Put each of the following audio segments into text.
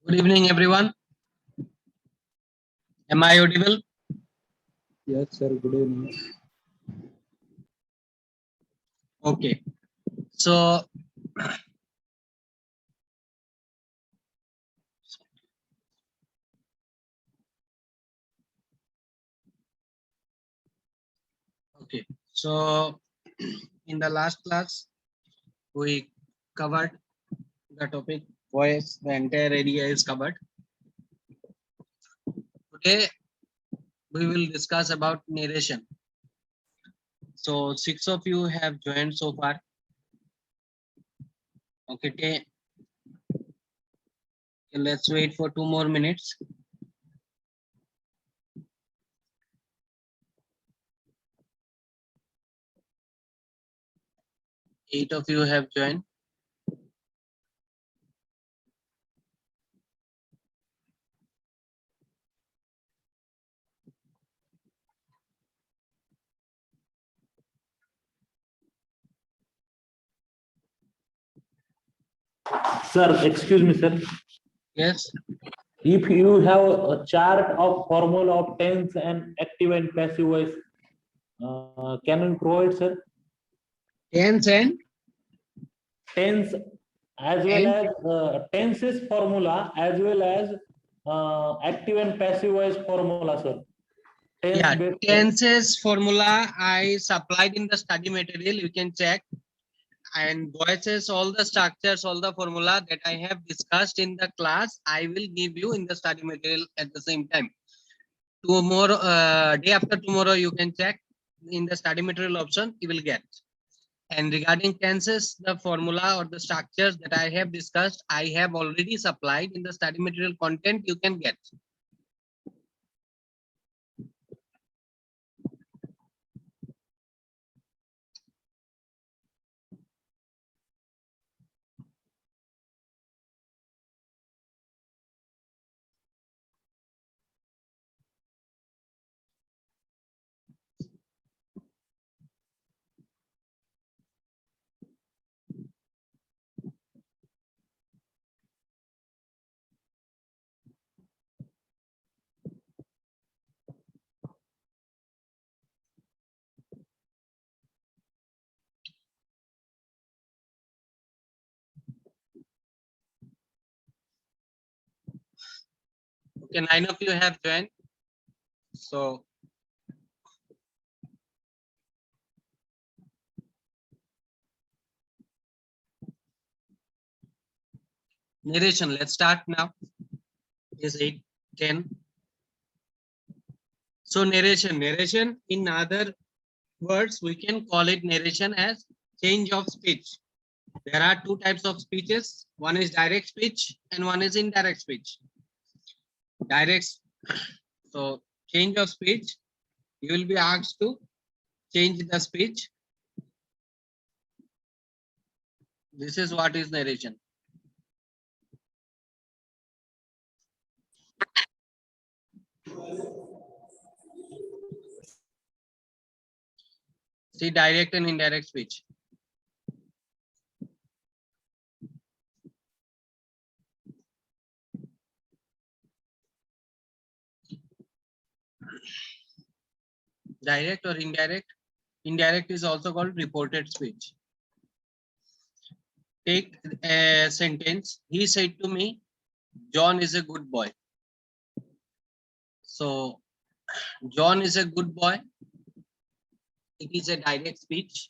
Good evening, everyone. Am I audible? Yes, sir. Good evening. Okay. So, okay. So, in the last class, we covered the topic voice. The entire area is covered. Today, we will discuss about narration. So, 6 of you have joined so far. Okay. Let's wait for 2 more minutes. Eight of you have joined. Sir, excuse me, sir. Yes. If you have a chart of formula of tense and active and passive voice, can you provide, sir? Tense and Tense as well as tenses formula as well as active and passive voice formula, sir. tenses formula I supplied in the study material. You can check. And voices, all the structures, all the formula that I have discussed in the class, I will give you in the study material at the same time. Tomorrow, day after tomorrow, you can check in the study material option, you will get. And regarding tenses, the formula or the structures that I have discussed, I have already supplied in the study material content, you can get. Okay, 9 of you have joined. So narration, let's start now. Is 8, 10. So narration in other words, we can call it narration as change of speech. There are two types of speeches. One is direct speech and one is indirect speech. Direct, so change of speech, you will be asked to change the speech. This is what is narration. See, direct and indirect speech. Direct or indirect. Indirect is also called reported speech. Take a sentence. He said to me, John is a good boy. So, John is a good boy. It is a direct speech.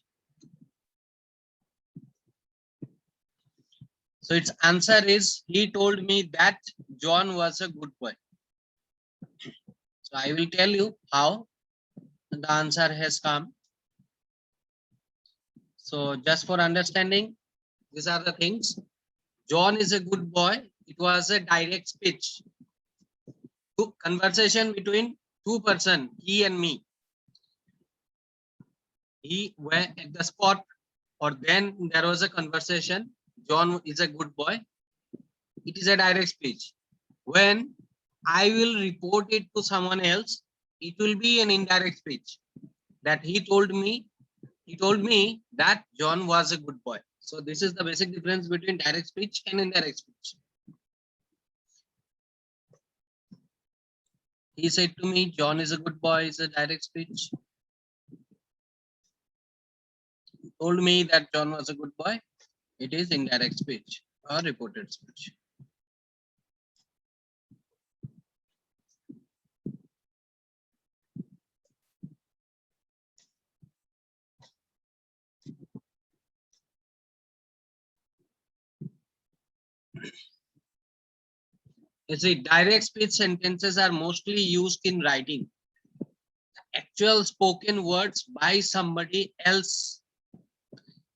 So its answer is, he told me that John was a good boy. So I will tell you how the answer has come. So just for understanding, these are the things. John is a good boy. It was a direct speech. Conversation between two persons, he and me. He went at the spot, or then there was a conversation. John is a good boy. It is a direct speech. When I will report it to someone else, it will be an indirect speech. That he told me that John was a good boy. So this is the basic difference between direct speech and indirect speech. He said to me, John is a good boy, is a direct speech. He told me that John was a good boy. It is indirect speech or reported speech. You see, direct speech sentences are mostly used in writing. Actual spoken words by somebody else.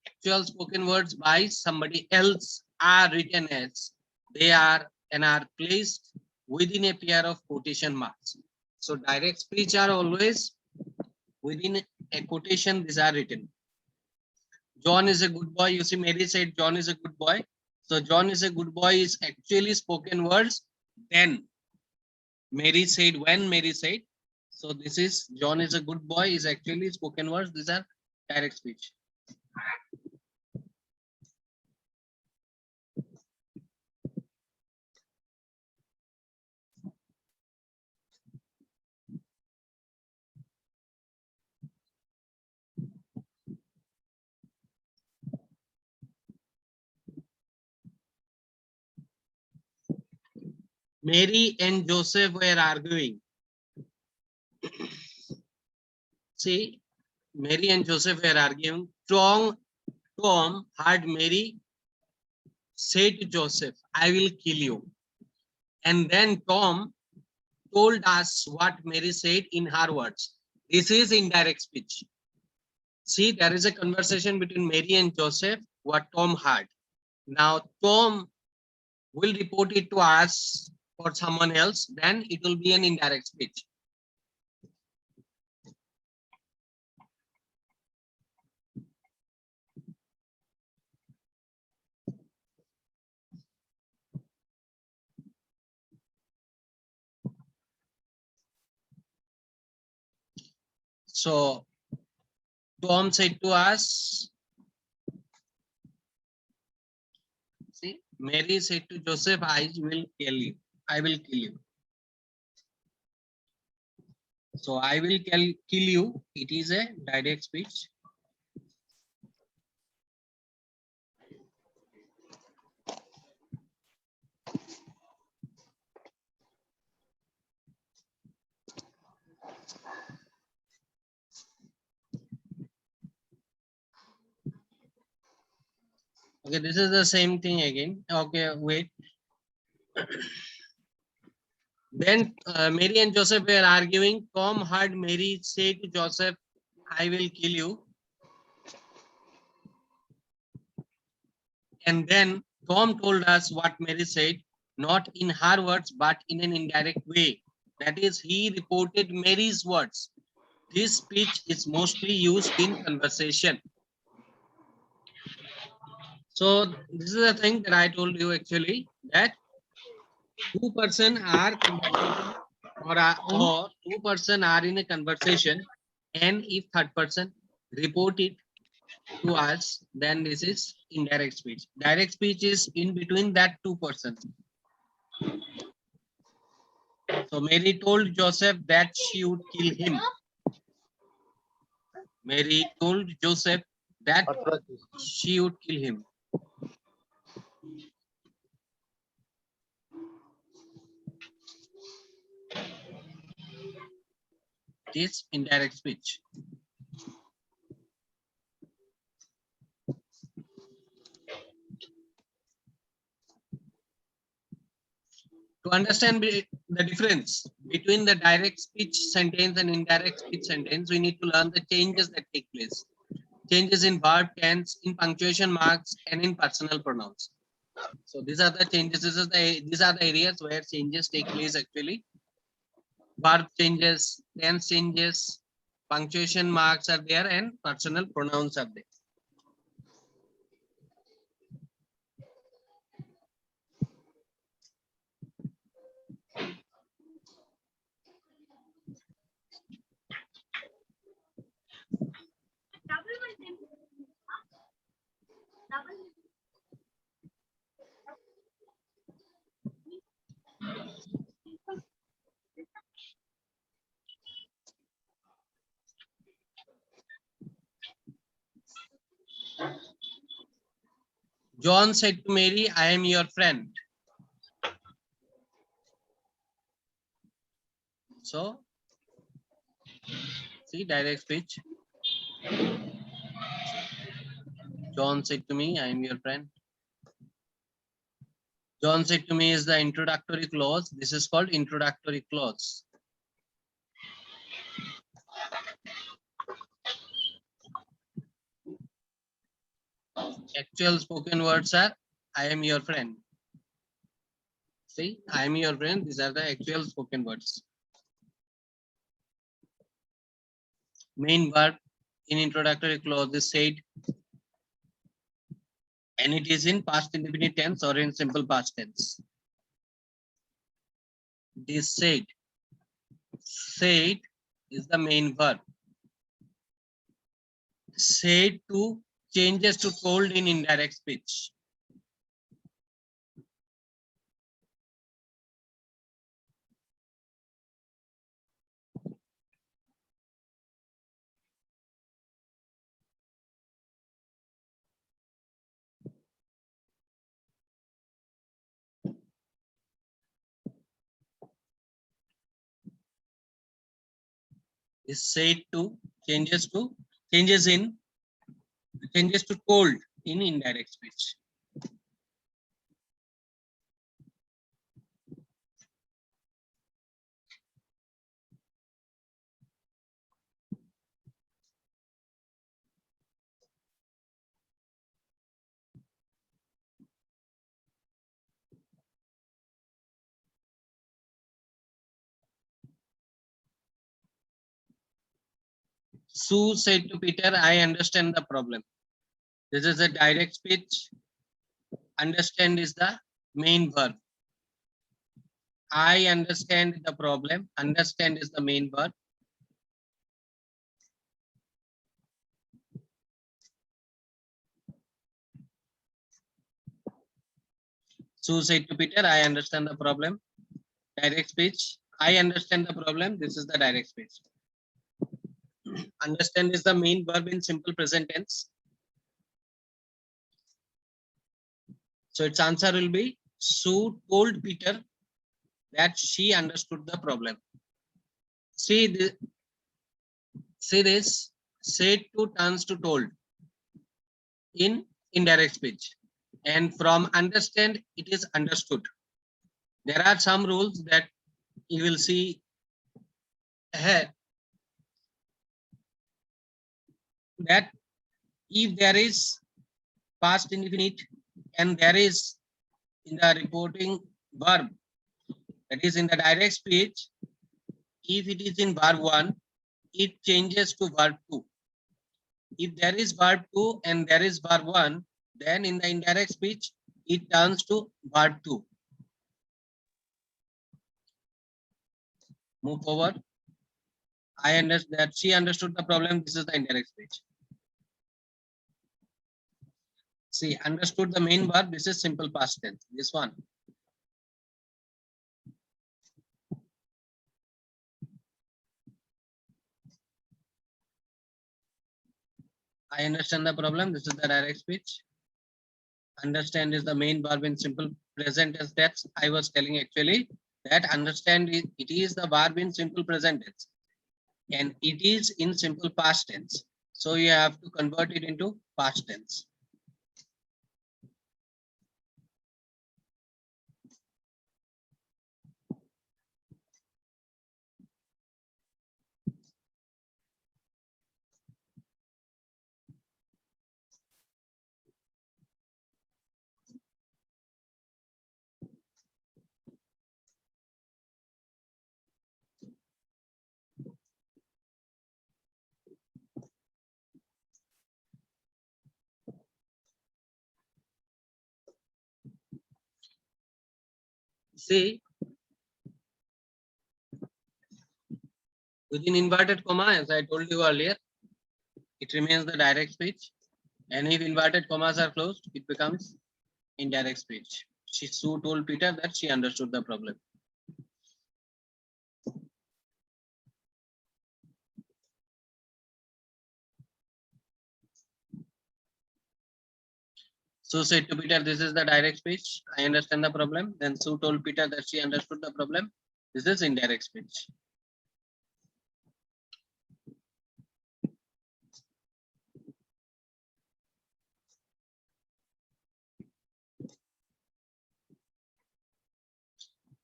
Actual spoken words by somebody else are written as they are and are placed within a pair of quotation marks. So direct speech are always within a quotation. These are written. John is a good boy. You see, Mary said John is a good boy. So John is a good boy is actually spoken words. Then Mary said, when Mary said, so this is John is a good boy is actually spoken words. These are direct speech. Mary and Joseph were arguing. See, Mary and Joseph were arguing. Tom heard Mary say to Joseph, I will kill you. And then Tom told us what Mary said in her words. This is indirect speech. See, there is a conversation between Mary and Joseph, what Tom heard. Now, Tom will report it to us or someone else, then it will be an indirect speech. So, Tom said to us, see, Mary said to Joseph, I will kill you. I will kill you. So, I will kill you. It is a direct speech. Okay, this is the same thing again. Okay, wait. Then Mary and Joseph were arguing. Tom heard Mary say to Joseph, I will kill you. And then Tom told us what Mary said, not in her words, but in an indirect way. That is, he reported Mary's words. This speech is mostly used in conversation. So this is the thing that I told you actually, that two person are or two person are in a conversation, and if third person report it to us, then this is indirect speech. Direct speech is in between that two persons. So Mary told Joseph that she would kill him. Mary told Joseph that she would kill him. It is indirect speech. To understand the difference between the direct speech sentence and indirect speech sentence, we need to learn the changes that take place. Changes in verb tense, in punctuation marks, and in personal pronouns. So these are the changes. These are the areas where changes take place actually. Verb changes, tense changes, punctuation marks are there, and personal pronouns are there. John said to Mary, I am your friend. So, see, direct speech. John said to me, I am your friend. John said to me is the introductory clause. This is called introductory clause. Actual spoken words are, I am your friend. See, I am your friend. These are the actual spoken words. Main verb in introductory clause is said, and it is in past indefinite tense or in simple past tense. This said. Said is the main verb. Said to changes to told in indirect speech. Is said to changes to changes to told in indirect speech. Sue said to Peter, I understand the problem. This is a direct speech. Understand is the main verb. I understand the problem. Understand is the main verb. Sue said to Peter, I understand the problem. Direct speech. I understand the problem. This is the direct speech. Understand is the main verb in simple present tense. So its answer will be Sue told Peter that she understood the problem. See this. See this. Said to turns to told in indirect speech, and from understand it is understood. There are some rules that you will see ahead, that if there is past indefinite and there is in the reporting verb, that is in the direct speech, if it is in verb 1, it changes to verb 2. If there is verb 2 and there is verb 1, then in the indirect speech, it turns to verb 2. Move forward. I understand that she understood the problem. This is the indirect speech. See, understood the main verb. This is simple past tense. This one. I understand the problem. This is the direct speech. Understand is the main verb in simple present tense. That's I was telling actually that understand is, it is the verb in simple present tense and it is in simple past tense. So you have to convert it into past tense. See, within inverted comma, as I told you earlier, it remains the direct speech. And if inverted commas are closed, it becomes indirect speech. Sue told Peter that she understood the problem. Sue said to Peter, this is the direct speech. I understand the problem. Then Sue told Peter that she understood the problem. This is indirect speech.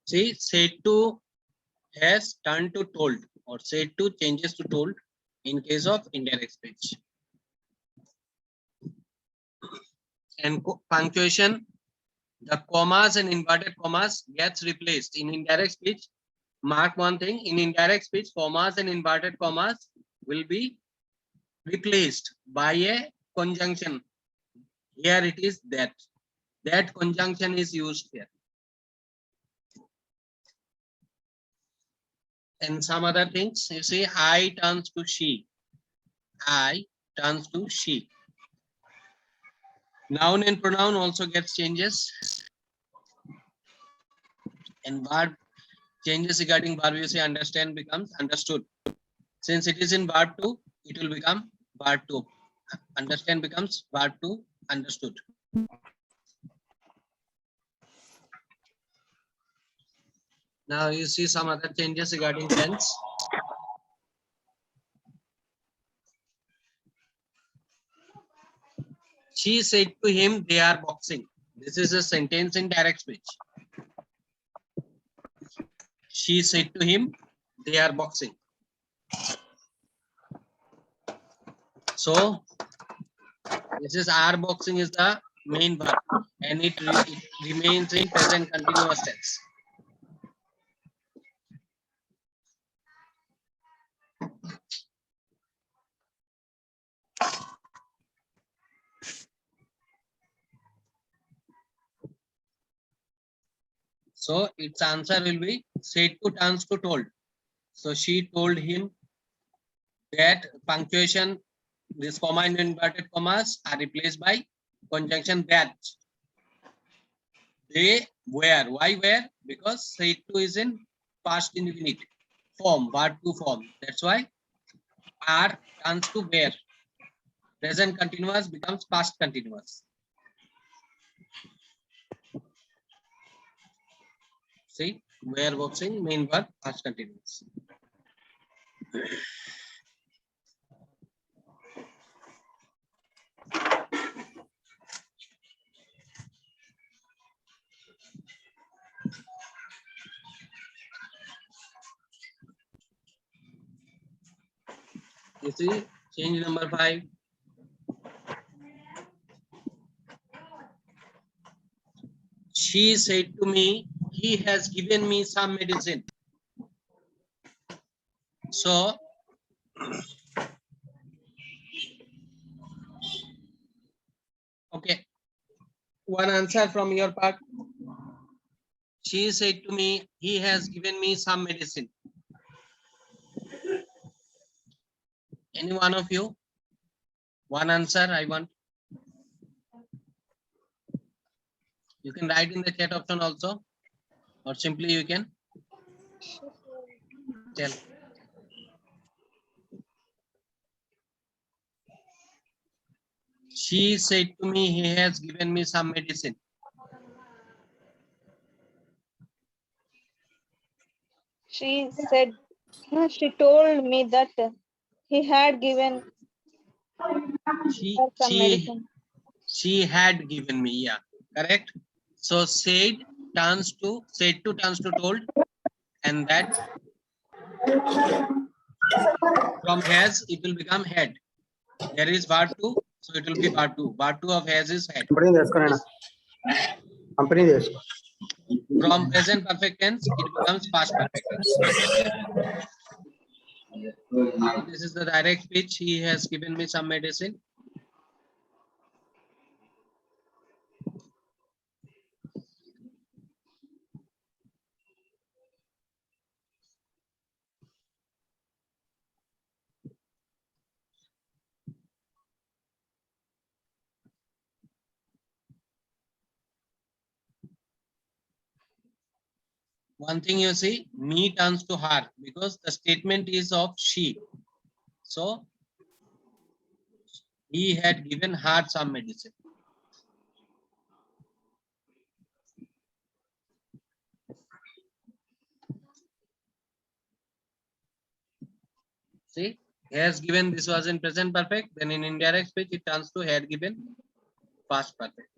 See, said to has turned to told, or said to changes to told in case of indirect speech. And punctuation, the commas and inverted commas gets replaced in indirect speech. Mark one thing, in indirect speech, commas and inverted commas will be replaced by a conjunction. Here it is that. That conjunction is used here. And some other things, you see, I turns to she. I turns to she. Noun and pronoun also gets changes. And verb changes regarding verb, you say understand becomes understood. Since it is in verb 2, it will become verb 2. Understand becomes verb 2, understood. Now you see some other changes regarding tense. She said to him, they are boxing. This is a sentence in direct speech. She said to him, they are boxing. So this is are boxing is the main verb and it remains in present continuous tense. So its answer will be said to turns to told. So she told him that punctuation, this comma and inverted commas are replaced by conjunction that. They were. Why were? Because said to is in past indefinite form, verb to form. That's why are turns to were. Present continuous becomes past continuous. See, were boxing, main verb, past continuous. You see, change number 5. She said to me, he has given me some medicine. So, okay, one answer from your part. She said to me, he has given me some medicine. Any one of you? One answer I want. You can write in the chat option also, or simply you can tell. She said to me, he has given me some medicine. She said, she told me that he had given She, her some she, medicine. she had given me, yeah, correct. So said turns to told, and that from has it will become had. There is verb 2, so it will be verb 2. Verb 2 of has is had. From present perfect tense, it becomes past perfect tense. This is the direct speech. He has given me some medicine. One thing you see, me turns to her because the statement is of she. So he had given her some medicine. See, has given this was in present perfect, then in indirect speech it turns to had given past perfect.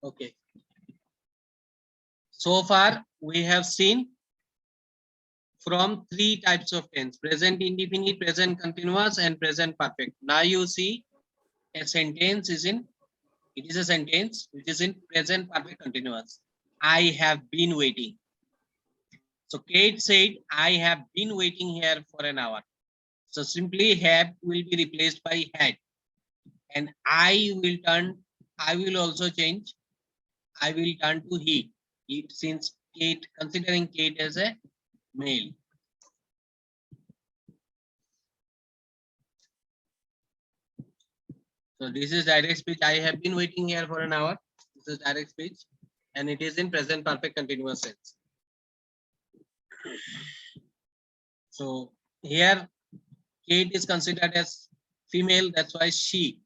Okay. So far we have seen from three types of tense: present indefinite, present continuous, and present perfect. Now you see a sentence is in, it is a sentence which is in present perfect continuous. I have been waiting. So Kate said, I have been waiting here for an hour. So simply have will be replaced by had. And I will also change. I will turn to he. Since Kate, considering Kate as a male. So this is direct speech. I have been waiting here for an hour. This is direct speech. And it is in present perfect continuous sense. So here Kate is considered as female. That's why she.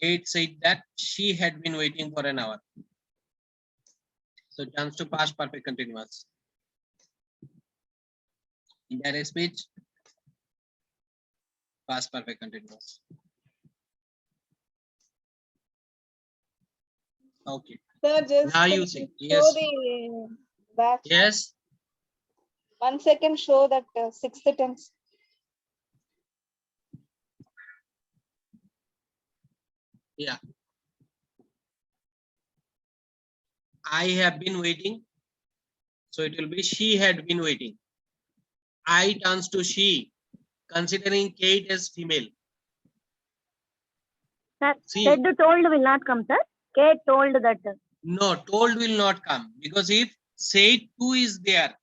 Kate said that she had been waiting for an hour. So it turns to past perfect continuous. Indirect speech, past perfect continuous. Okay. Sir, just Now you see. show Yes. the back. Yes. 1 second, show that sixth tense. Yeah. I have been waiting. So it will be she had been waiting. I turns to she, considering Kate as female. Sir, See. said told will not come, sir. Kate told that. No, told will not come, because if said to is there,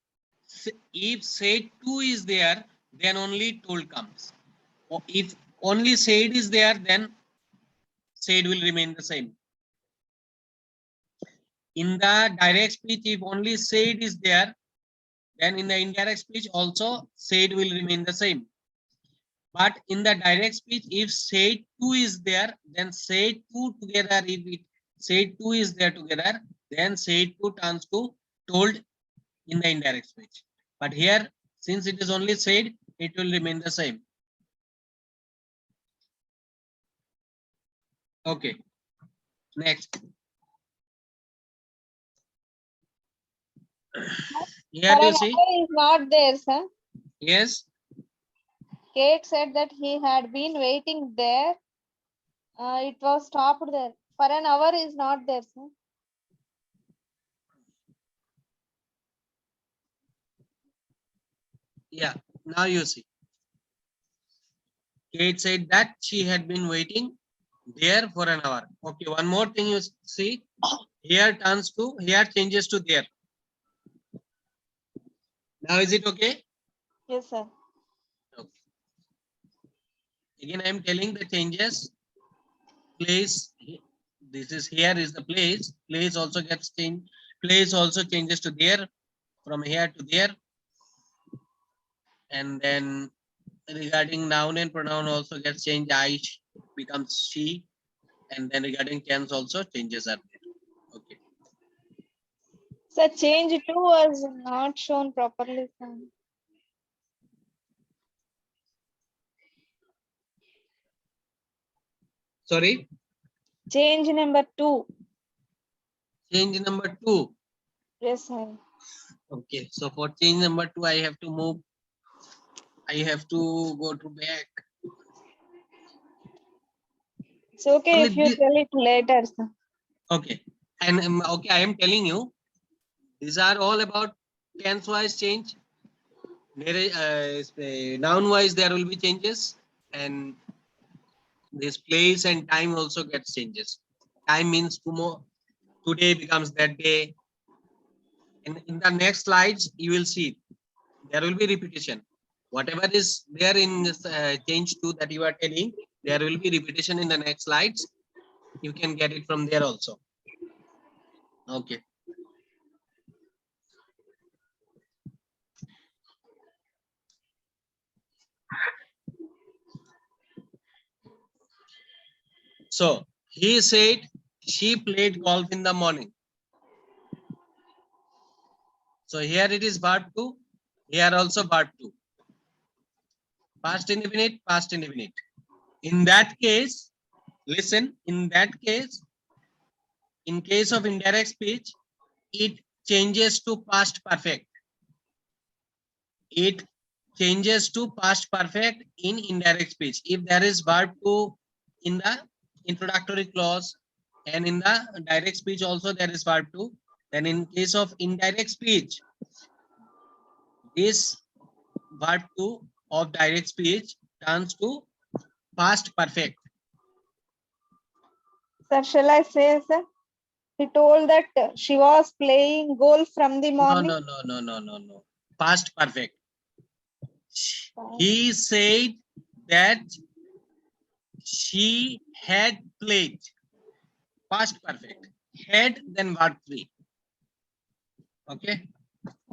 if said to is there, then only told comes. Or if only said is there, then said will remain the same. In the direct speech, if only said is there, then in the indirect speech also said will remain the same. But in the direct speech, if said to is there, then said to together, if it said to is there together, then said to turns to told in the indirect speech. But here, since it is only said, it will remain the same. Okay. Next. Here you see. Is not there, sir. Yes. Kate said that he had been waiting there. It was stopped there. For an hour is not there, sir. Yeah. Now you see. Kate said that she had been waiting there for an hour. Okay. One more thing you see. Here turns to, here changes to there. Now is it okay? Yes, sir. Okay. Again, I am telling the changes. Place, this is here is the place. Place also gets changed. Place also changes to there, from here to there. And then regarding noun and pronoun also gets changed. I becomes she. And then regarding tense also changes are there. Okay. Sir, change to was not shown properly, sir. Sorry. Change number 2. Change number 2. Yes, sir. Okay. So for change number 2, I have to move. I have to go to back. It's okay Only if you this- tell it later, sir. Okay. And okay, I am telling you, these are all about tense wise change. Noun wise, there will be changes, and this place and time also gets changes. Time means tomorrow, today becomes that day. And in the next slides, you will see there will be repetition. Whatever is there in this change to that you are telling, there will be repetition in the next slides. You can get it from there also. Okay. So he said she played golf in the morning. So here it is verb 2. Here also verb 2. Past indefinite, past indefinite. In that case, listen, in that case, in case of indirect speech, it changes to past perfect. It changes to past perfect in indirect speech. If there is verb 2 in the introductory clause and in the direct speech also there is verb 2, then in case of indirect speech, this verb 2 of direct speech turns to past perfect. Sir, shall I say, sir? He told that she was playing golf from the No, morning. no, no, no, no, no, no. Past perfect. He said that she had played. Past perfect. Had, then verb 3. Okay.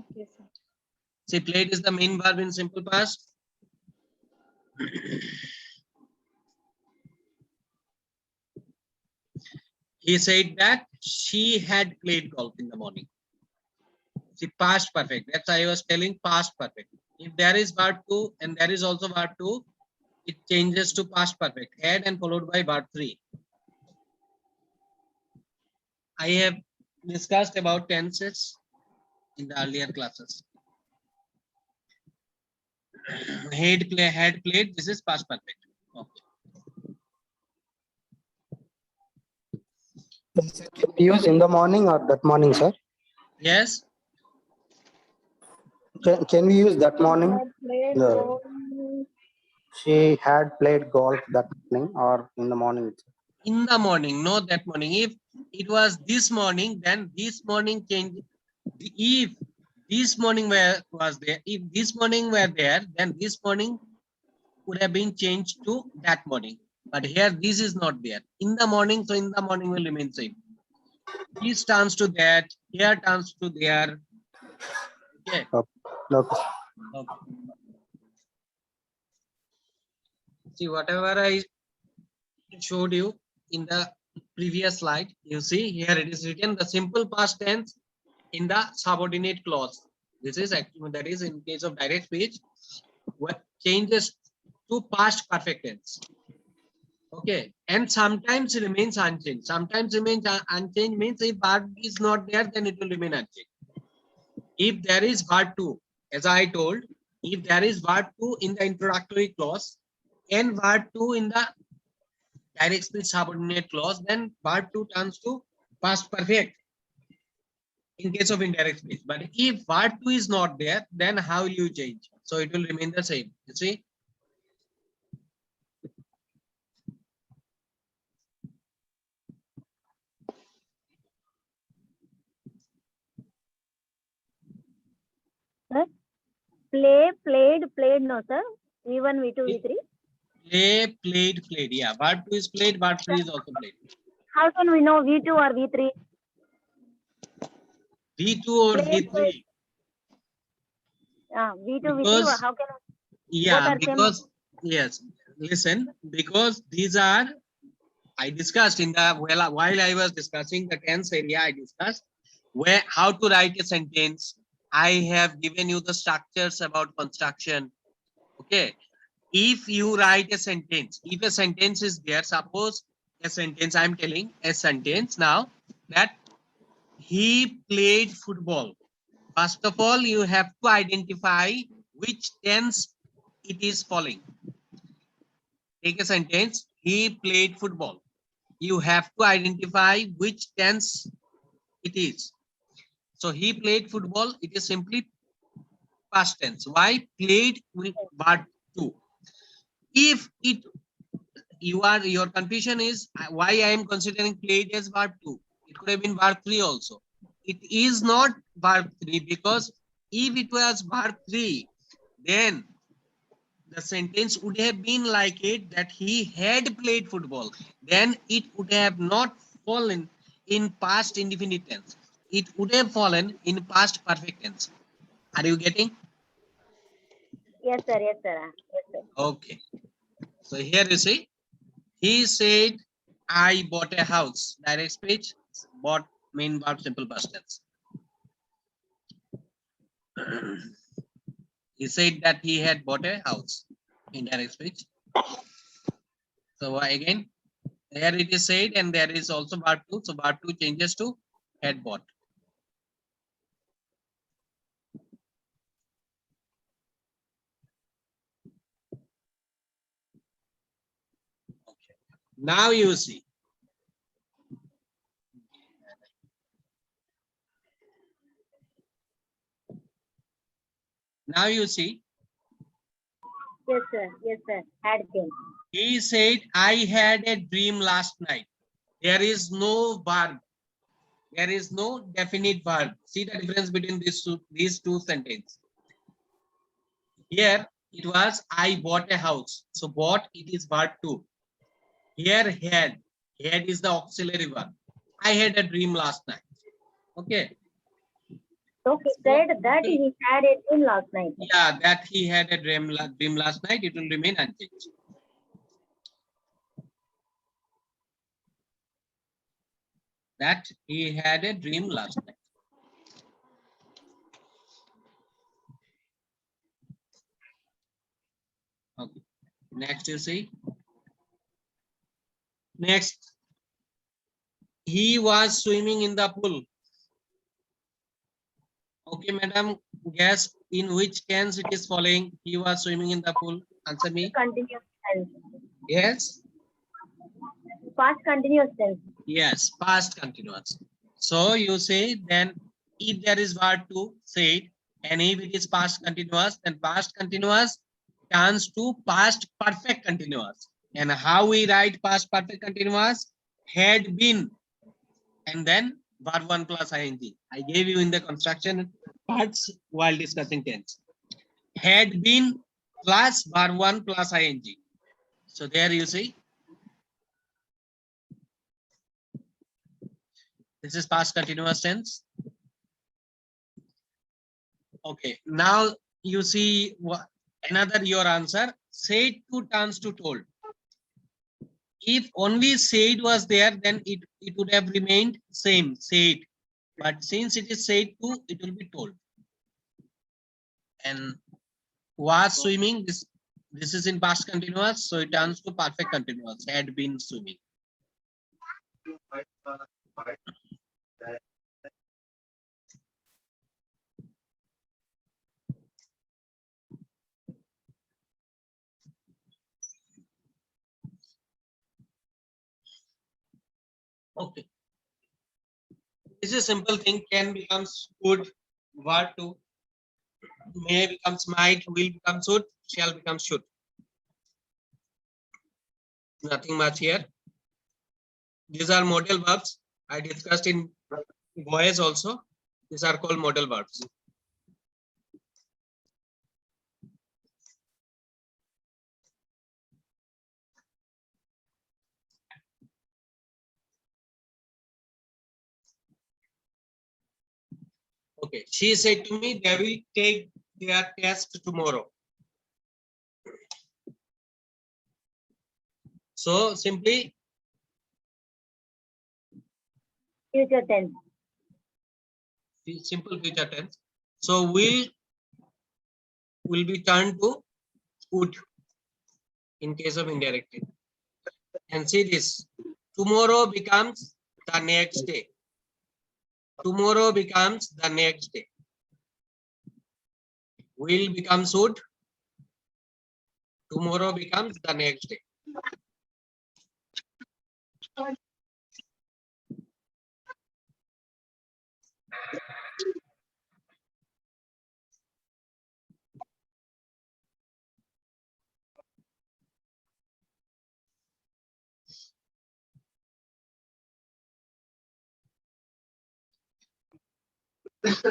Okay, sir. See, played is the main verb in simple past. He said that she had played golf in the morning. See, past perfect. That's why I was telling past perfect. If there is verb 2 and there is also verb 2, it changes to past perfect. Had and followed by verb 3. I have discussed about tenses in the earlier classes. Had played. This is past perfect. Okay. Can we use in the morning or that morning, sir? Yes. Can we use that morning? Had played The- golf. She had played golf that morning or in the morning. In the morning, not that morning. If it was this morning, then this morning change. If this morning was there, if this morning were there, then this morning would have been changed to that morning. But here this is not there. In the morning, so in the morning will remain same. This turns to that, here turns to there. Okay. Okay. Okay. See, whatever I showed you in the previous slide, you see here it is written the simple past tense in the subordinate clause. This is actually, that is in case of direct speech, what changes to past perfect tense. Okay, and sometimes it remains unchanged. Sometimes remains unchanged means if verb is not there, then it will remain unchanged. If there is verb 2, as I told, if there is verb 2 in the introductory clause and verb 2 in the direct speech subordinate clause, then verb 2 turns to past perfect in case of indirect speech. But if verb 2 is not there, then how will you change? So it will remain the same. You see? Sir, play, played, played, no, sir. V1, V2, V3. Play, played, played. Yeah, verb 2 is played, verb 3 is also played. How can we know V2 or V3? V2 or Played, V3? V2, V3, Because, how can yeah, are same. because, yes, listen, because these are, I discussed in the, while I was discussing the tense area, I discussed where, how to write a sentence. I have given you the structures about construction. Okay. If you write a sentence, if a sentence is there, suppose a sentence, I'm telling a sentence now that he played football. First of all, you have to identify which tense it is following. Take a sentence, he played football. You have to identify which tense it is. So he played football, it is simply past tense. Why? Played with verb 2. If it, your confusion is why I am considering played as verb 2. It could have been verb 3 also. It is not verb 3 because if it was verb 3, then the sentence would have been like it that he had played football. Then it would have not fallen in past indefinite tense. It would have fallen in past perfect tense. Are you getting? Yes, sir. Yes, sir. Yes, sir. Okay. So here you see, he said, I bought a house. Direct speech. Bought main verb simple past tense. He said that he had bought a house. Indirect speech. So again, there it is said, and there is also verb 2. So verb 2 changes to had bought. Okay. Now you see. Now you see. Yes, sir. Yes, sir. Had been. He said, I had a dream last night. There is no verb. There is no definite verb. See the difference between these two sentences. Here it was, I bought a house. So bought, it is verb 2. Here had. Had is the auxiliary verb. I had a dream last night. Okay. So he said that he had a dream last night. Yeah, that he had a dream last night. It will remain unchanged. That he had a dream last night. Okay. Next you see. Next. He was swimming in the pool. Okay, madam. Guess in which tense it is following. He was swimming in the pool. Answer me. Continuous tense. Yes. Past continuous tense. Yes, past continuous. So you say then if there is verb to say it, and if it is past continuous, then past continuous turns to past perfect continuous. And how we write past perfect continuous? Had been, and then verb 1 plus ing. I gave you in the construction parts while discussing tense. Had been plus verb 1 plus ing. So there you see. This is past continuous tense. Okay, now you see another your answer. Said to turns to told. If only said was there, then it would have remained same, said. But since it is said to, it will be told. And was swimming, this is in past continuous, so it turns to perfect continuous, had been swimming. Okay. This is a simple thing. Can becomes could, were to, may becomes might, will become should, shall become should. Nothing much here. These are modal verbs. I discussed in voice also. These are called modal verbs. Okay, she said to me they will take their test tomorrow. So simply Future tense. simple future tense. So will be turned to would in case of indirectly. And see this. Tomorrow becomes the next day. Tomorrow becomes the next day. Will becomes would. Tomorrow becomes the next day. This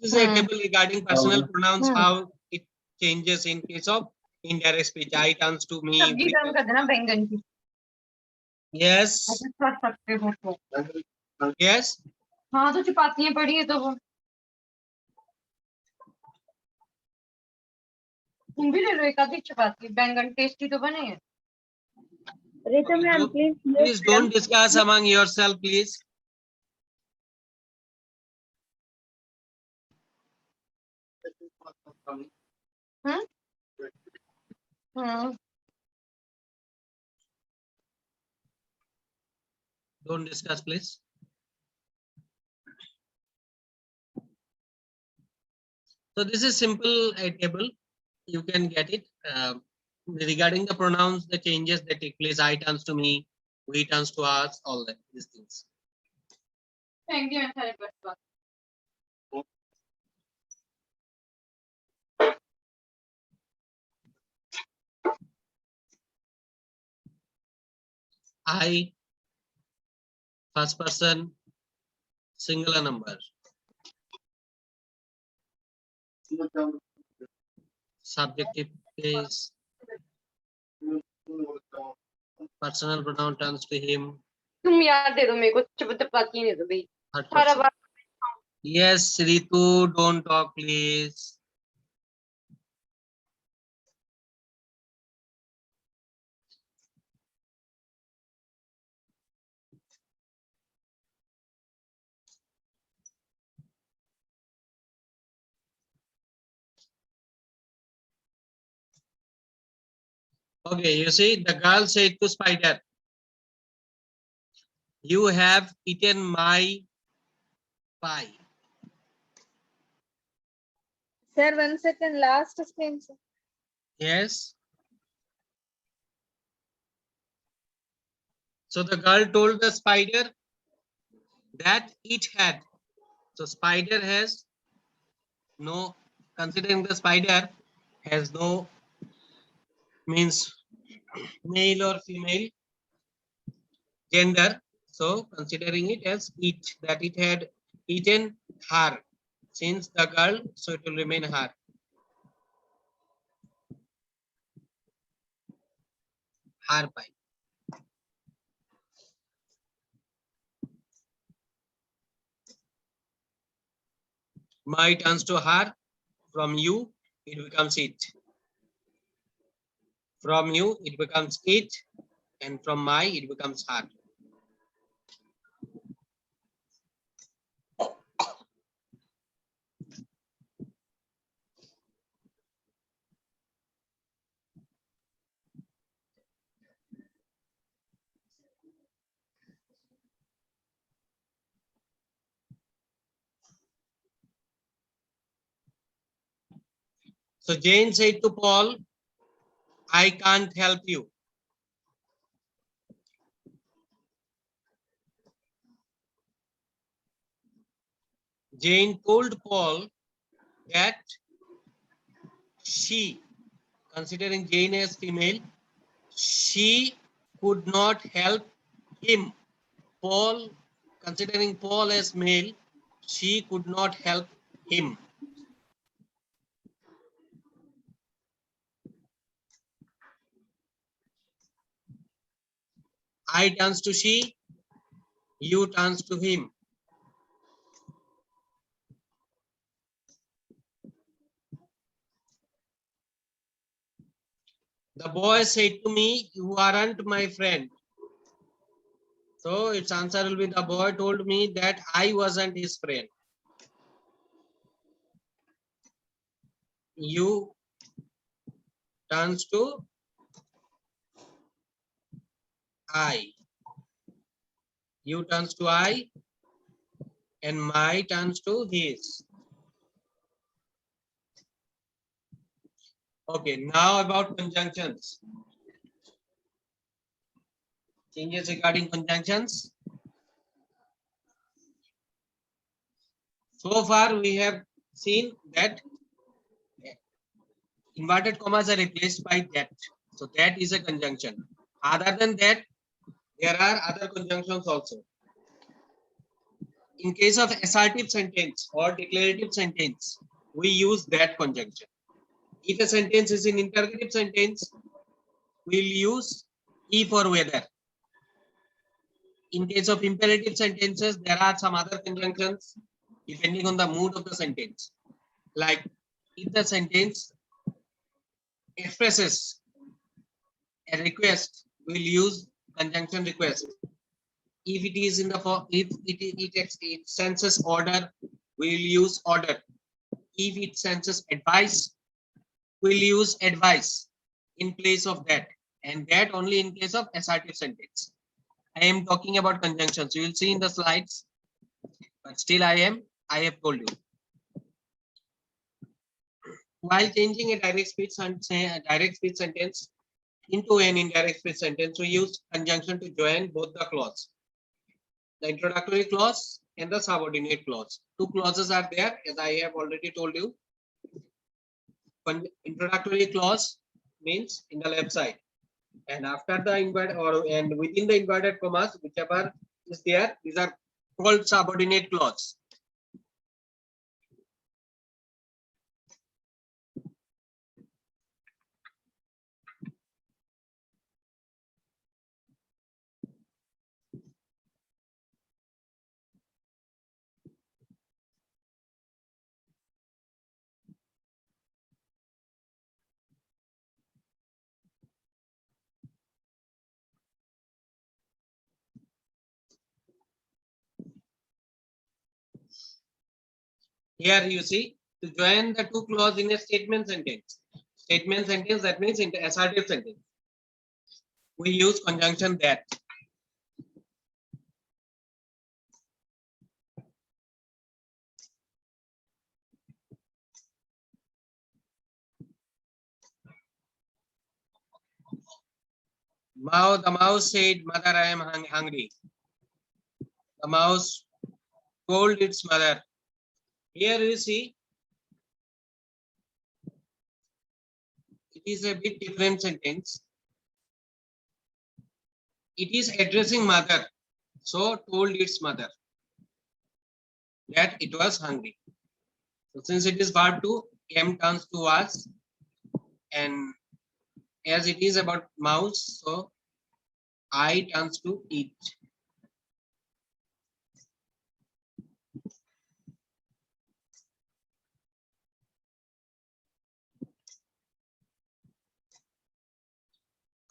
is a table regarding personal pronouns, how it changes in case of indirect speech. I turns to me. सब्जी गर्म कर देना बैंगन की Yes. कर सकते हो तो Yes. हाँ तो चपातियां पड़ी है तो वो तुम भी ले लो एक आधी चपाती बैंगन टेस्टी तो बने हैं Ritu Okay, ma'am, so please mute please them. don't discuss among yourself, please. Hmm. Don't discuss, please. So this is simple table. You can get it. Regarding the pronouns, the changes that take place, I turns to me, we turns to us, all that these things. Thank you, Mr. Bhatt. I, first person, singular number. Subjective case, personal pronoun turns to him. तुम याद दे दो मेरे को चपाती नहीं दो भाई Third सारा person. Yes, Ritu, don't talk, please. Okay, you see, the girl said to spider, you have eaten my pie. Sir, 1 second, last screen, sir. Yes. So the girl told the spider that it had. So spider has no, considering the spider has no means male or female gender. So considering it as it, that it had eaten her. Since the girl, so it will remain her. Her pie. My turns to her. From you, it becomes it. From you, it becomes it. And from my, it becomes her. So Jane said to Paul, I can't help you. Jane told Paul that she, considering Jane as female, she could not help him. Paul, considering Paul as male, she could not help him. I turns to she, you turns to him. The boy said to me, you aren't my friend. So its answer will be, the boy told me that I wasn't his friend. You turns to I. You turns to I, and my turns to his. Okay, now about conjunctions. Changes regarding conjunctions. So far we have seen that inverted commas are replaced by that. So that is a conjunction. Other than that, there are other conjunctions also. In case of assertive sentence or declarative sentence, we use that conjunction. If a sentence is an interrogative sentence, we'll use E for whether. In case of imperative sentences, there are some other conjunctions depending on the mood of the sentence. Like if the sentence expresses a request, we'll use conjunction request. If it is in the form, if it senses order, we'll use order. If it senses advice, we'll use advice in place of that, and that only in case of assertive sentence. I am talking about conjunctions. You will see in the slides, but still I have told you. While changing a direct speech sentence into an indirect speech sentence, we use conjunction to join both the clause, the introductory clause and the subordinate clause. Two clauses are there, as I have already told you. Introductory clause means in the left side, and after the inverted and within the inverted commas, whichever is there, these are called subordinate clause. Here you see, to join the two clause in a statement sentence. Statement sentence, that means in the assertive sentence, we use conjunction that. The mouse said, "Mother, I am hungry." The mouse told its mother. Here you see, it is a bit different sentence. It is addressing mother, so told its mother that it was hungry. So since it is verb 2, M turns to was, and as it is about mouse, so I turns to eat.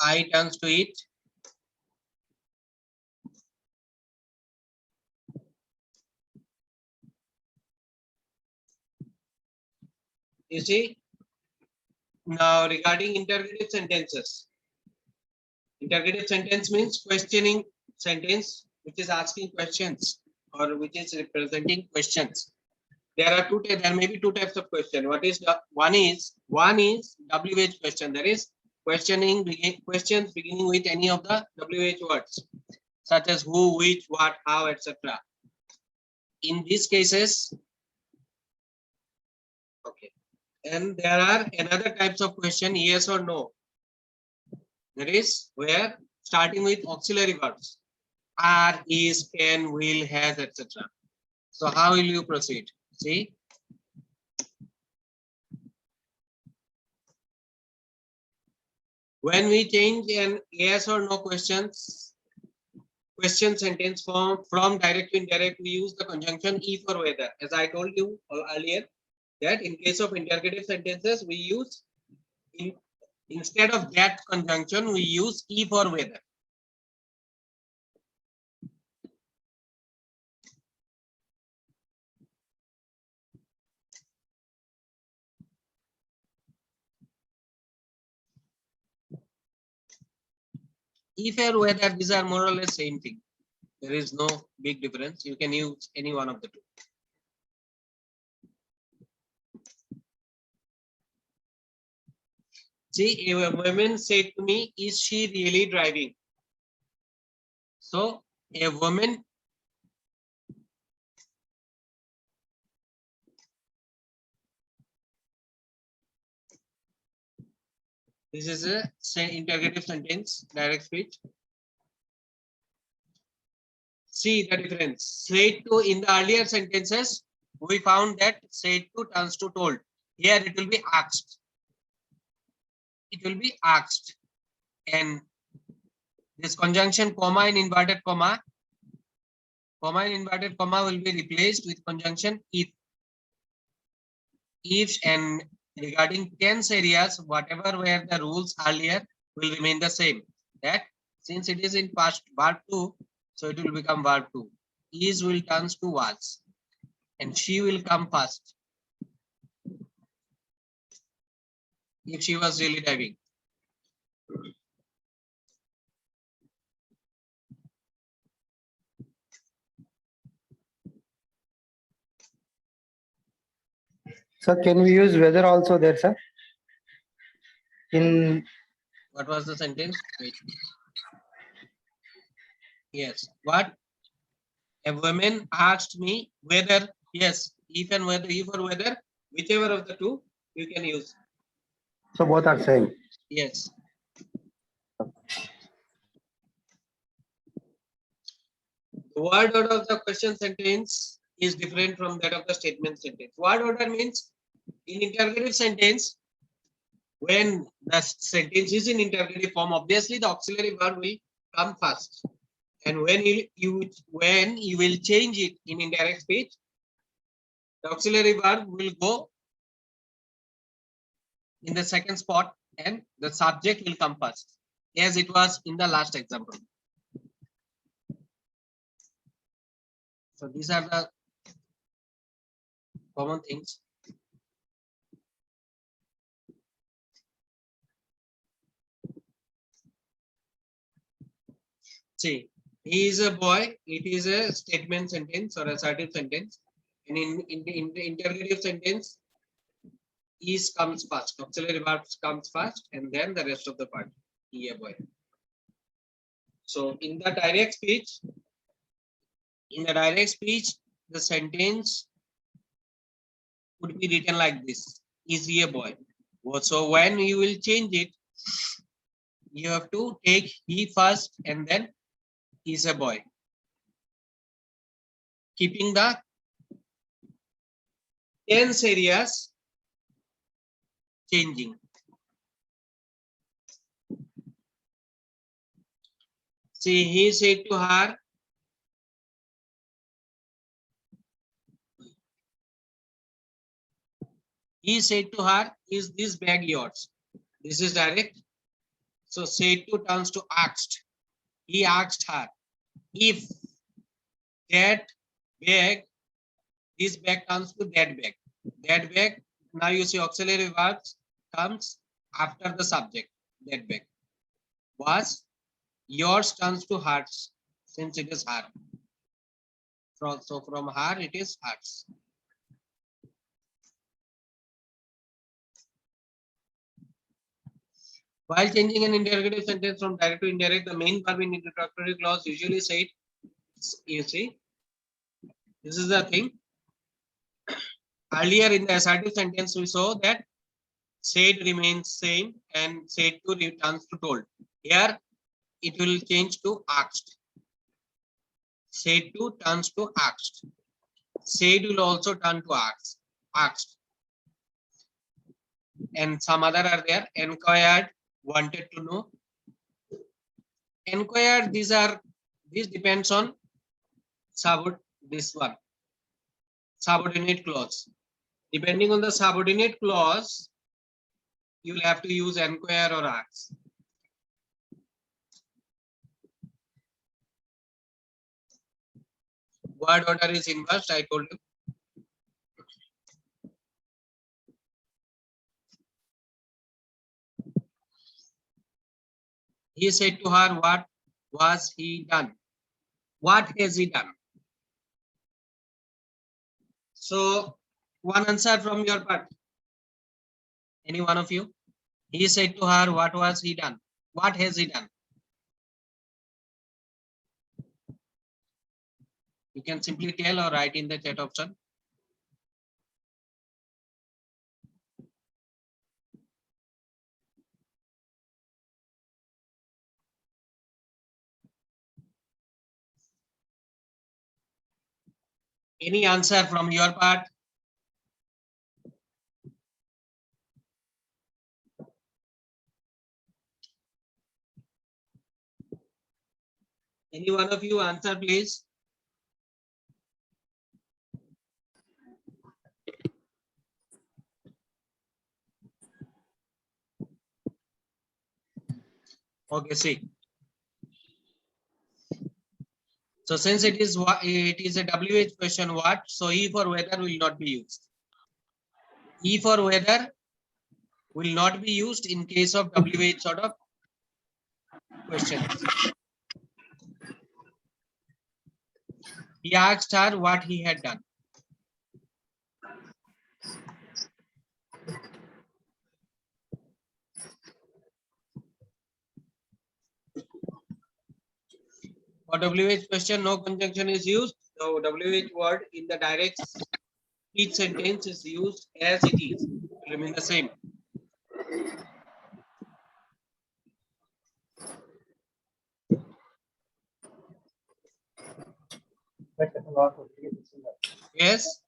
I turns to eat. You see, now regarding interrogative sentences. Interrogative sentence means questioning sentence, which is asking questions or which is representing questions. There are there may be two types of question. What is the one is WH question. That is questions beginning with any of the WH words, such as who, which, what, how, etc. In these cases, okay. And there are another types of question, yes or no. That is where starting with auxiliary verbs, are, is, can, will, has, etc. So how will you proceed? See, when we change an yes or no question sentence from direct to indirect, we use the conjunction if or whether. As I told you earlier, that in case of interrogative sentences, we use instead of that conjunction, we use if or whether. If or whether, these are more or less same thing. There is no big difference. You can use any one of the two. See, a woman said to me, "Is she really driving?" So a woman this is a interrogative sentence, direct speech. See the difference. Said to in the earlier sentences, we found that said to turns to told. Here it will be asked. It will be asked. And this conjunction comma in inverted comma will be replaced with conjunction if. If and regarding tense areas, whatever were the rules earlier will remain the same. That Since it is in past verb 2, so it will become verb 2. Is will turns to was, and she will come first. If she was really driving. So can we use weather also there, sir? In What was the sentence? Wait. Yes. What? A woman asked me whether. Yes. If and whether, if or whether, whichever of the two you can use. so both are same. Yes. The word order of the question sentence is different from that of the statement sentence. Word order means in interrogative sentence, when the sentence is in interrogative form, obviously the auxiliary verb will come first. And when you will change it in indirect speech, the auxiliary verb will go in the second spot and the subject will come first, as it was in the last example. So these are the common things. See, he is a boy. It is a statement sentence or assertive sentence. And in the interrogative sentence, is comes first. Auxiliary verb comes first, and then the rest of the part. He a boy. So in the direct speech, the sentence would be written like this: Is he a boy? So when you will change it, you have to take he first and then is a boy, keeping the tense areas changing. See, he said to her, is this bag yours? This is direct. So said to turns to asked. He asked her if that bag, this bag comes to that bag. That bag, now you see auxiliary verbs comes after the subject. That bag was yours turns to hers, since it is her. So from her it is hers. While changing an interrogative sentence from direct to indirect, the main verb in introductory clause usually said, you see, this is the thing. Earlier in the assertive sentence, we saw that said remains same and said to returns to told. Here it will change to asked. Said to turns to asked. Said will also turn to asked. And some other are there. Inquired, wanted to know. Inquired, this depends on subordinate clause. Depending on the subordinate clause, you will have to use inquire or ask. Word order is inverse, I told you. He said to her, what was he done? What has he done? So one answer from your part. Any one of you? He said to her, what was he done? What has he done? You can simply tell or write in the chat option. Any answer from your part? Any one of you answer, please? Okay, see. So since it is a WH question, what? So E for weather will not be used. E for weather will not be used in case of WH sort of questions. He asked her what he had done. For WH question, no conjunction is used. So WH word in the direct speech sentence is used as it is. It will remain the same. Yes.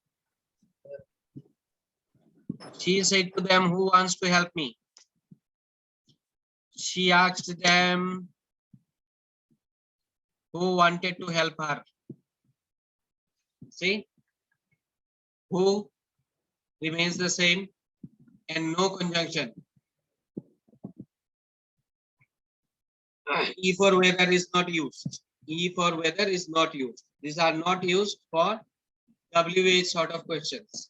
She said to them, who wants to help me? She asked them who wanted to help her. See, who remains the same and no conjunction. E for weather is not used. E for weather is not used. These are not used for WH sort of questions.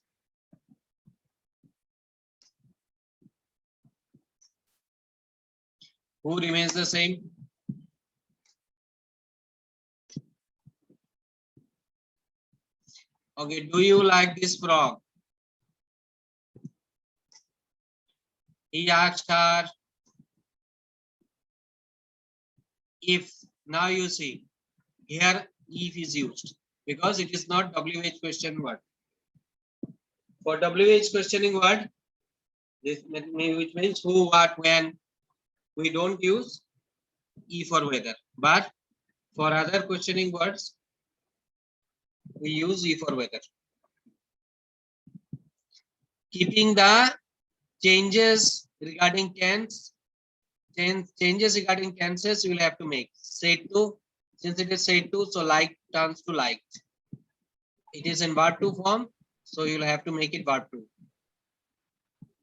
Who remains the same? Okay, do you like this frog? He asked her if. Now you see, here if is used because it is not WH question word. For WH questioning word, this which means who, what, when, we don't use E for weather. But for other questioning words, we use E for weather. Keeping the changes regarding tense, changes regarding tenses you will have to make. Said to, since it is said to, so like turns to liked. It is in verb 2 form, so you will have to make it verb 2.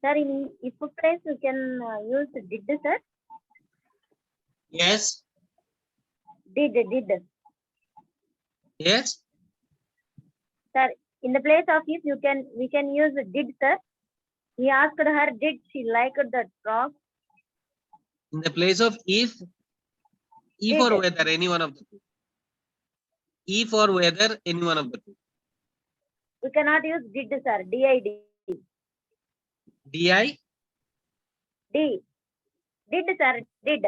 Sir, in if phrase you can use did, sir. Yes, Did. yes, Sir, in the place of if we can use did, sir. He asked her, did she like the frog? in the place of if, E for Did. weather, any one of the two. E for weather, any one of the two. We cannot use did, sir. Did. DI, D. Did, sir. Did.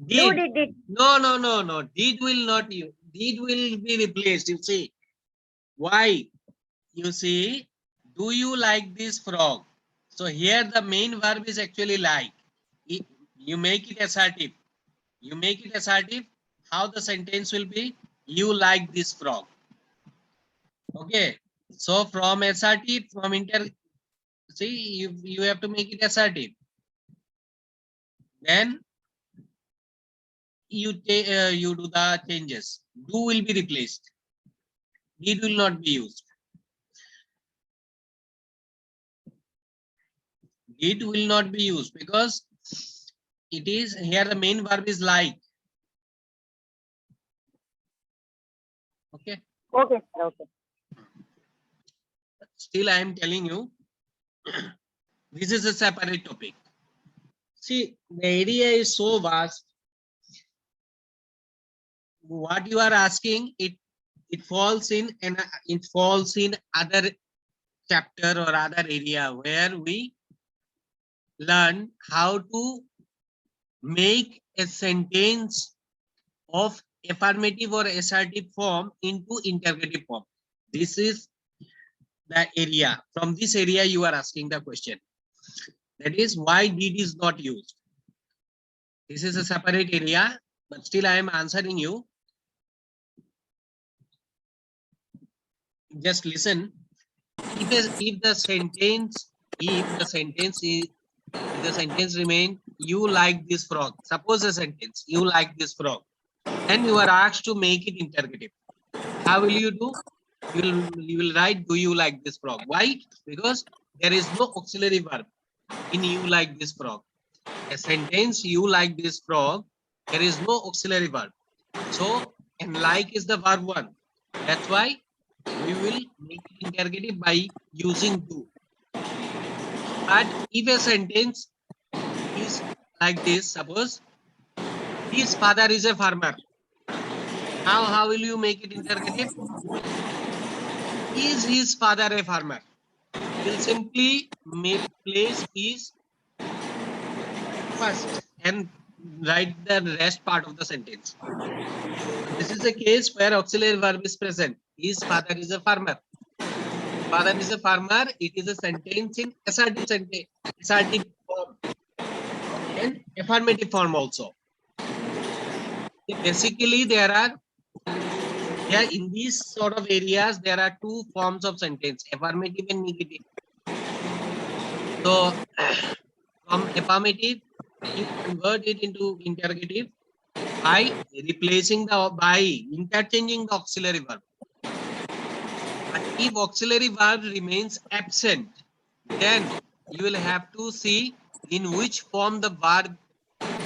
did. Did. No. Did will not use. Did will be replaced. You see. Why? You see, do you like this frog? So here the main verb is actually like. You make it assertive. You make it assertive. How the sentence will be? You like this frog. Okay. So from assertive, from see, you have to make it assertive. Then you you do the changes. Do will be replaced. Did will not be used. Did will not be used because it is here the main verb is like. Okay. Okay, sir. Okay. Still, I am telling you, this is a separate topic. See, the area is so vast. What you are asking, it falls in and it falls in other chapter or other area where we learn how to make a sentence of affirmative or assertive form into interrogative form. This is the area. From this area you are asking the question. That is why did is not used. This is a separate area, but still I am answering you. Just listen. If the sentence remain, you like this frog. Suppose a sentence, you like this frog. Then you are asked to make it interrogative. How will you do? You will write, do you like this frog? Why? Because there is no auxiliary verb in you like this frog. A sentence, you like this frog, there is no auxiliary verb. So and like is the verb 1. That's why we will make it interrogative by using do. But if a sentence is like this, suppose his father is a farmer. How will you make it interrogative? Is his father a farmer? We'll simply place is first and write the rest part of the sentence. This is a case where auxiliary verb is present. His father is a farmer. Father is a farmer. It is a sentence in assertive sentence, assertive form, and affirmative form also. Basically, in these sort of areas, there are two forms of sentence: affirmative and negative. So, from affirmative, you convert it into interrogative by replacing interchanging the auxiliary verb. But if auxiliary verb remains absent, then you will have to see in which form the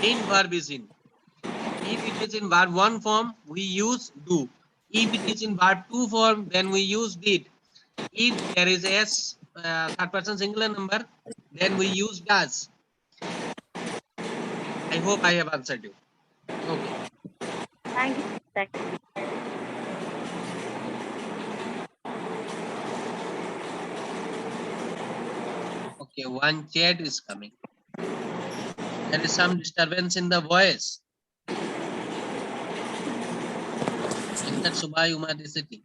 main verb is in. If it is in verb 1 form, we use do. If it is in verb 2 form, then we use did. If there is s third person singular number, then we use does. I hope I have answered you. Okay. Thank you. Thank you. Okay, one chat is coming. There is some disturbance in the voice. Enter Subhai Umadi City.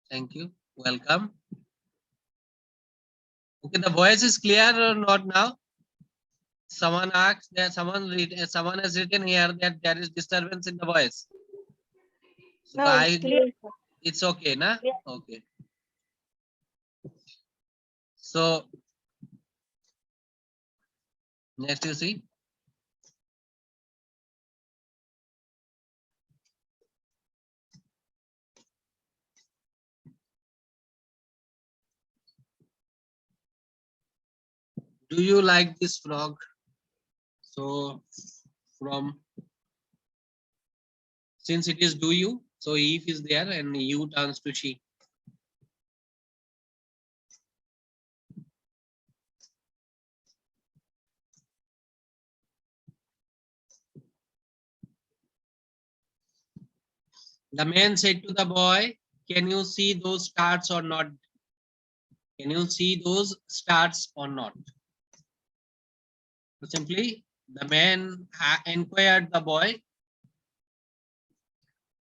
Thank you. Welcome. Okay, the voice is clear or not now? Someone asked that someone has written here that there is disturbance in the voice. So No, it's clear, sir. it's okay, na? Yeah. Okay. So next you see. Do you like this frog? So since it is do you, so if is there and you turns to she. The man said to the boy, can you see those stars or not? Can you see those stars or not? So simply, the man inquired the boy.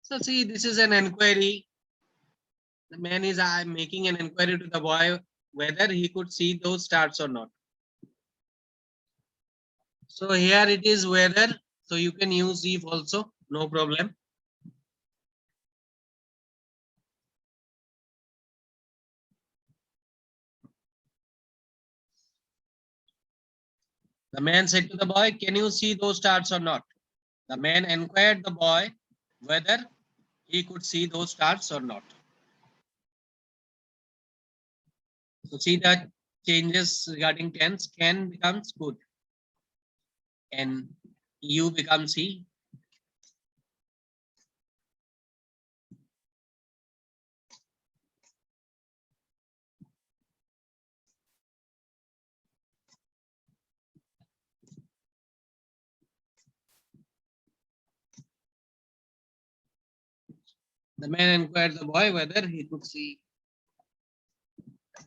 So see, this is an inquiry. The man is making an inquiry to the boy whether he could see those stars or not. So here it is whether, so you can use if also, no problem. The man said to the boy, can you see those stars or not? The man inquired the boy whether he could see those stars or not. So see that changes regarding tense, can becomes could, and you becomes he. The man inquired the boy whether he could see.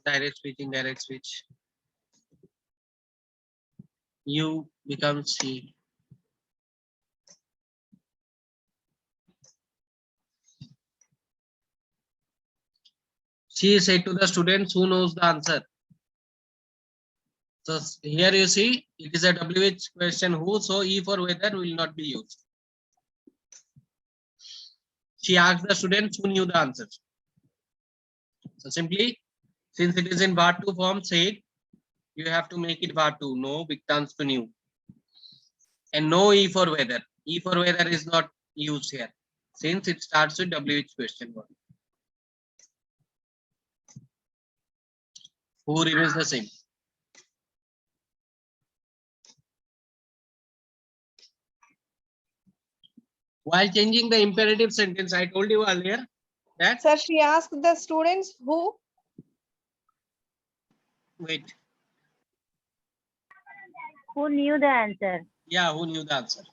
Direct speech, indirect speech. You becomes he. She said to the students who knows the answer. So here you see it is a WH question who, so if or whether will not be used. She asked the students who knew the answer. So simply, since it is in var 2 form, said you have to make it var 2, no becomes to new. And no if or whether. If or whether is not used here, since it starts with WH question one. Who remains the same. While changing the imperative sentence, I told you earlier that, Sir, she asked the students who. wait, Who knew the answer? yeah, who knew the answer?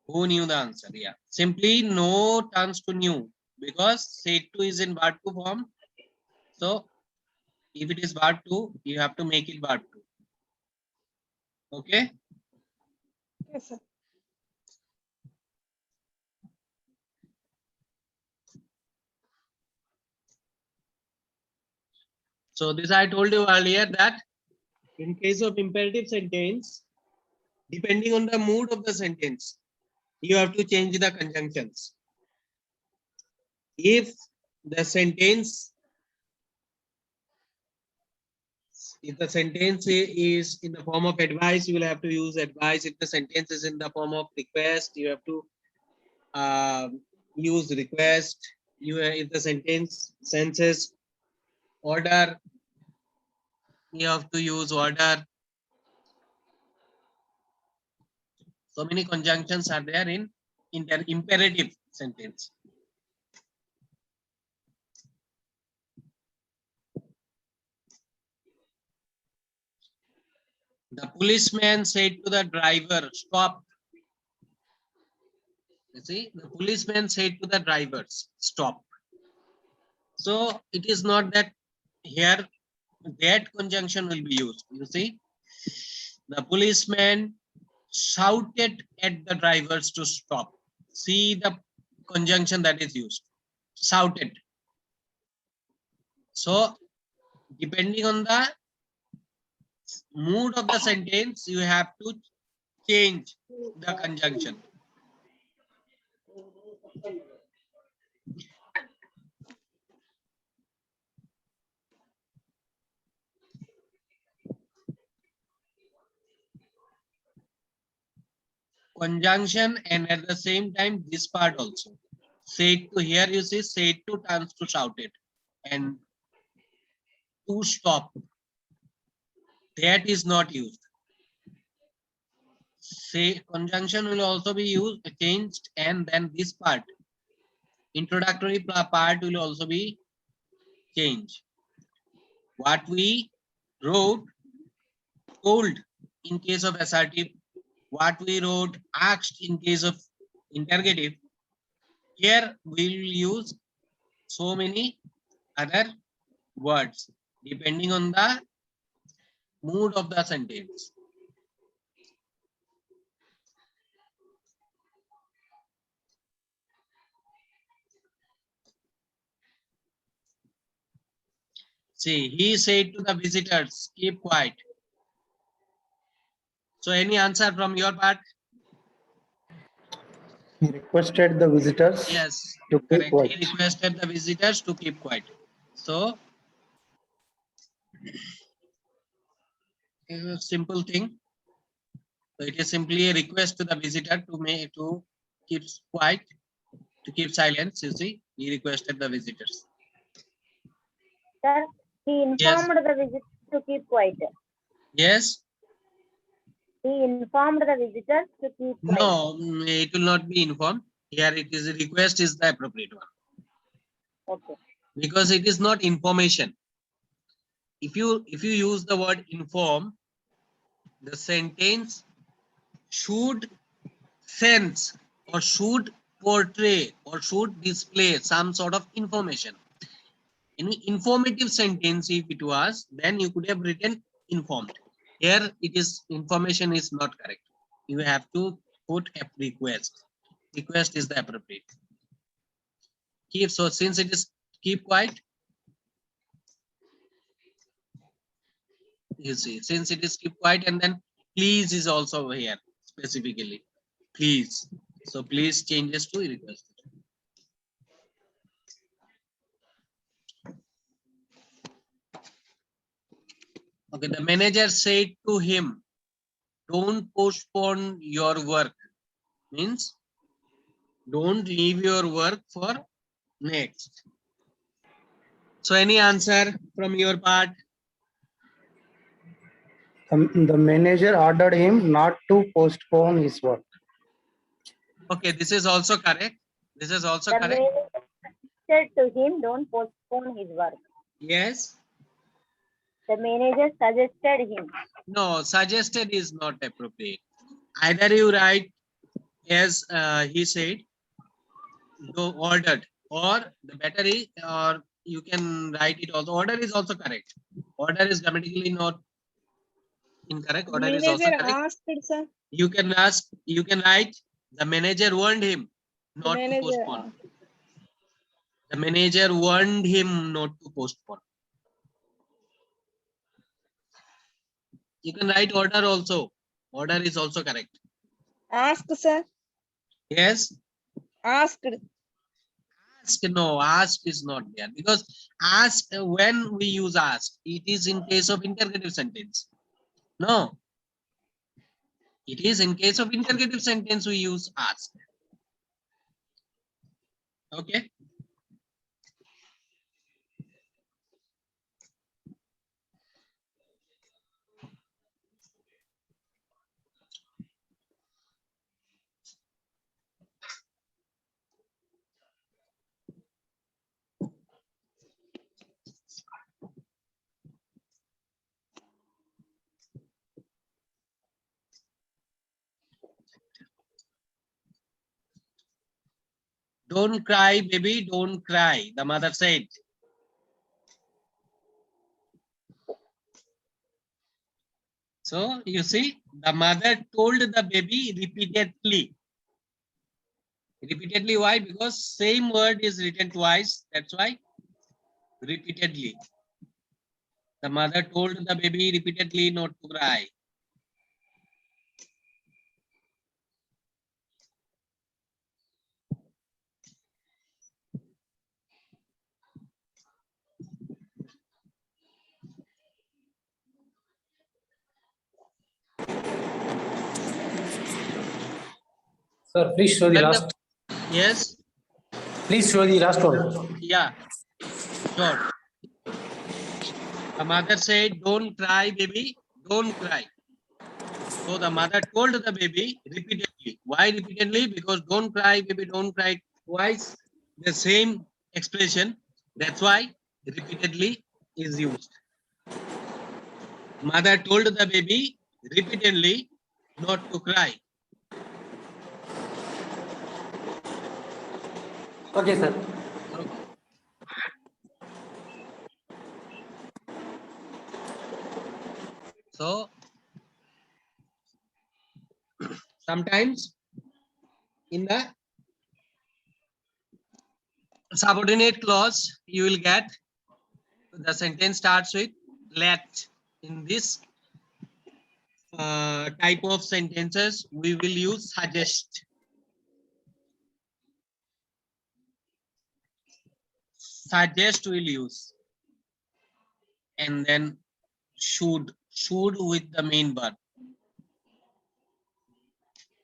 Who knew the answer? Yeah. Simply no turns to new because said to is in verb to form. So if it is verb to, you have to make it verb to. Okay. Yes, sir. So this I told you earlier that in case of imperative sentence, depending on the mood of the sentence, you have to change the conjunctions. If the sentence is in the form of advice, you will have to use advice. If the sentence is in the form of request, you have to use request. If the sentence senses order, you have to use order. So many conjunctions are there in imperative sentence. The policeman said to the driver, stop. You see, the policeman said to the drivers, stop. So it is not that here that conjunction will be used. You see, the policeman shouted at the drivers to stop. See the conjunction that is used, shouted. So depending on the mood of the sentence, you have to change the conjunction. Conjunction and at the same time this part also. Said to, here you see said to turns to shouted and to stop. That is not used. Say conjunction will also be used, changed, and then this part, introductory part will also be changed. What we wrote, told in case of assertive, what we wrote, asked in case of interrogative, here we will use so many other words depending on the mood of the sentence. See, he said to the visitors, keep quiet. So any answer from your part? He requested the visitors Yes, to keep correct. quiet. He requested the visitors to keep quiet. So, it's a simple thing. So it is simply a request to the visitor to keep quiet, to keep silence. You see, he requested the visitors. Sir, he informed the visitors to keep quiet. Yes. He informed the visitors to keep quiet. No, it will not be informed. Here it is a request is the appropriate one. Okay. Because it is not information. If you use the word inform, the sentence should sense or should portray or should display some sort of information. Any informative sentence, if it was, then you could have written informed. Here it is information is not correct. You have to put a request. Request is the appropriate. Keep, so since it is keep quiet, you see, since it is keep quiet, and then please is also here specifically. Please. So please changes to request. Okay, the manager said to him, don't postpone your work. Means don't leave your work for next. So any answer from your part? The manager ordered him not to postpone his work. Okay, this is also correct. This is also The correct. manager said to him, don't postpone his work. Yes. The manager suggested him. No, suggested is not appropriate. Either you write as he said, no ordered, or the better is, or you can write it also. Order is also correct. Order is grammatically not incorrect. Order is also Manager correct. asked, sir. You can ask, you can write, the manager warned him The not to manager. postpone. The manager warned him not to postpone. You can write order also. Order is also correct. Asked, sir. Yes. Asked. Ask, no, ask is not there because ask, when we use ask, it is in case of interrogative sentence. No, it is in case of interrogative sentence we use ask. Okay. Don't cry, baby, don't cry, the mother said. So you see, the mother told the baby repeatedly. Repeatedly, why? Because same word is written twice. That's why repeatedly. The mother told the baby repeatedly not to cry. Sir, please show the When last. yes, Please show the last one. yeah, sure. The mother said, don't cry, baby, don't cry. So the mother told the baby repeatedly. Why repeatedly? Because don't cry, baby, don't cry twice. The same expression. That's why repeatedly is used. Mother told the baby repeatedly not to cry. Okay, sir. Okay. So sometimes in the subordinate clause, you will get the sentence starts with let. In this type of sentences, we will use suggest. Suggest will use. And then should with the main verb.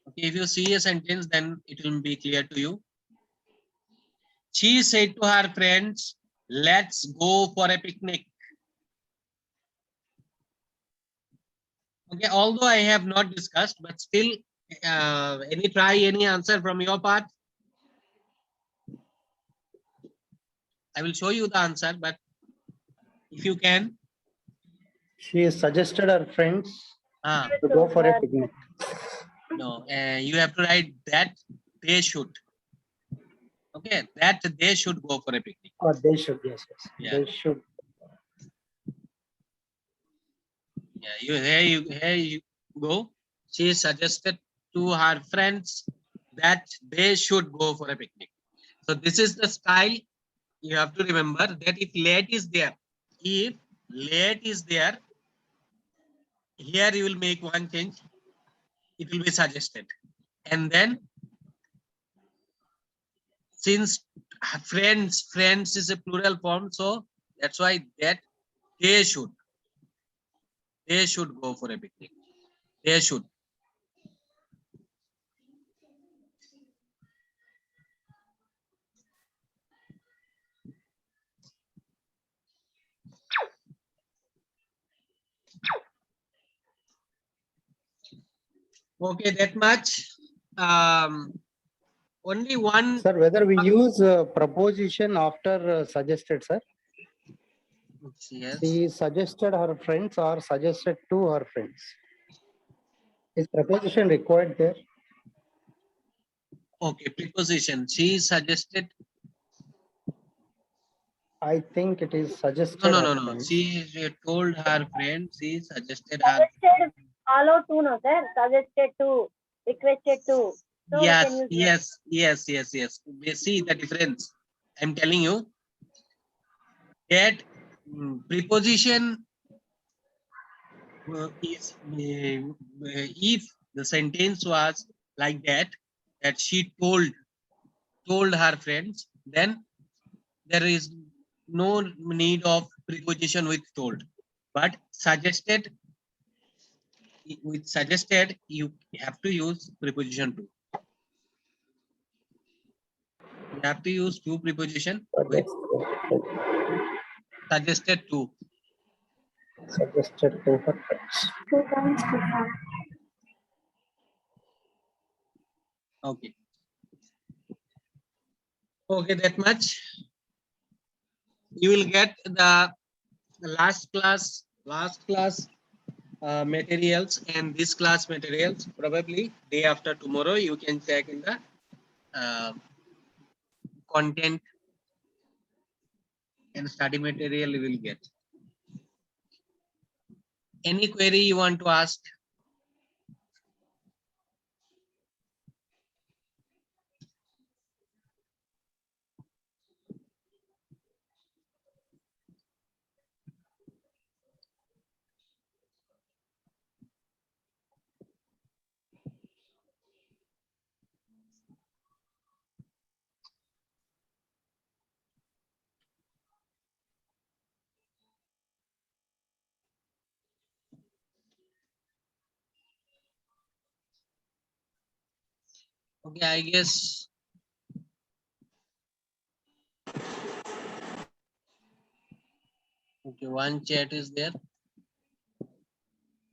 Okay, if you see a sentence, then it will be clear to you. She said to her friends, let's go for a picnic. Okay, although I have not discussed, but still, any answer from your part? I will show you the answer, but if you can. She suggested her friends Ah, to go for a picnic. no, you have to write that they should. Okay, that they should go for a picnic. Or they should, yes, yes. Yeah. They should. Yeah, here you go. She suggested to her friends that they should go for a picnic. So this is the style. You have to remember that if let is there, here you will make one change. It will be suggested, and then since friends is a plural form, so that's why that they should go for a picnic. They should. Okay, that much. Only one. Sir, whether we use proposition after suggested, sir? Yes. She suggested her friends or suggested to her friends. Is preposition required there? Okay, preposition. She suggested. I think it is suggested. No, no, her no, no. friends. She told her friend. She suggested her. Suggested follow to, no, sir. Suggested to, requested to. So we Yes, can use yes. We see the difference. I'm telling you that preposition is if the sentence was like that she told her friends, then there is no need of preposition with told. But suggested, with suggested, you have to use preposition to. You have to use two preposition with suggested to. Suggested to her friends. Okay. Okay, that much. You will get the last class materials and this class materials probably day after tomorrow. You can check in the content and study material you will get. Any query you want to ask? Okay, I guess okay, one chat is there.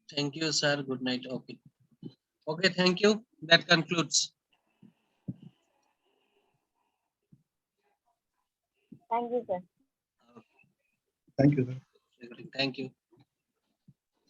Thank you, sir. Good night. Okay. Okay, thank you. That concludes. Thank you, sir. Thank you, sir. Thank you.